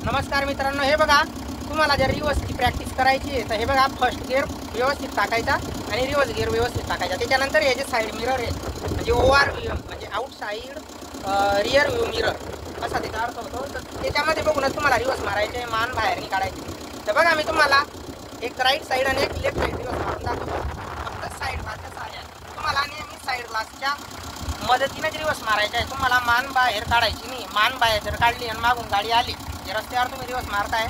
नमस्कार मित्रांनो, हे बघा तुम्हाला जर रिवर्सची प्रॅक्टिस करायची आहे तर हे बघा फर्स्ट गिअर व्यवस्थित टाकायचा आणि रिवर्स गिअर व्यवस्थित टाकायचा. त्याच्यानंतर हे जे साईड मिरर आहे म्हणजे ओआर म्हणजे आउटसाईड रिअर व्ह्यू मिरर असा त्याचा अर्थ होतो. तर त्याच्यामध्ये बघूनच तुम्हाला रिवर्स मारायचे, मान बाहेर नाही काढायची. तर बघा मी तुम्हाला एक राईट साईड आणि एक लेफ्ट साईड रिवर्स मारून दाखवतो. फक्त साईड ग्लासच्या सहाय्याने तुम्हाला नेहमी साईड ग्लासच्या मदतीनेच रिवर्स मारायचा आहे. तुम्हाला मान बाहेर काढायची नाही. मान बाहेर जर काढली आणि मागून गाडी आली, जे रस्त्यावर तुम्ही रिवर्स मारताय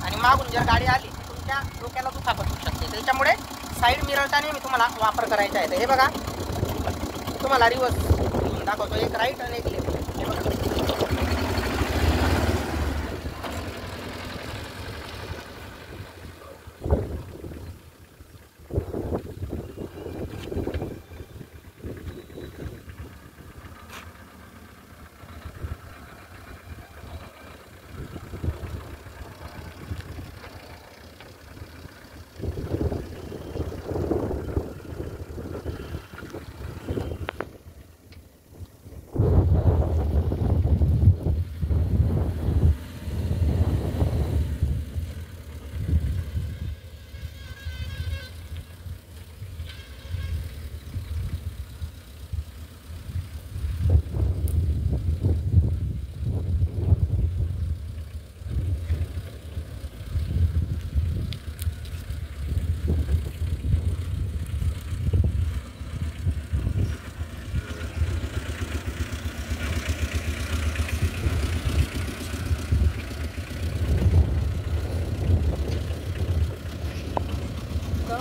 आणि मागून जर गाडी आली तर तुमच्या डोक्याला दुखापत होऊ शकते. त्याच्यामुळे साईड मिररचा नेहमी तुम्हाला वापर करायचा आहे. तर हे बघा तुम्हाला रिवर्स दाखवतो, एक राईट आणि एक लेफ्ट. हे बघा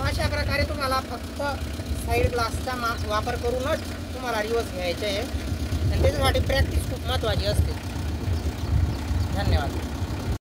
अशा प्रकारे तुम्हाला फक्त साईड ग्लासचा वापर करूनच तुम्हाला रिवर्स घ्यायचे आहे आणि त्याच्यासाठी प्रॅक्टिस खूप महत्त्वाची असते. धन्यवाद.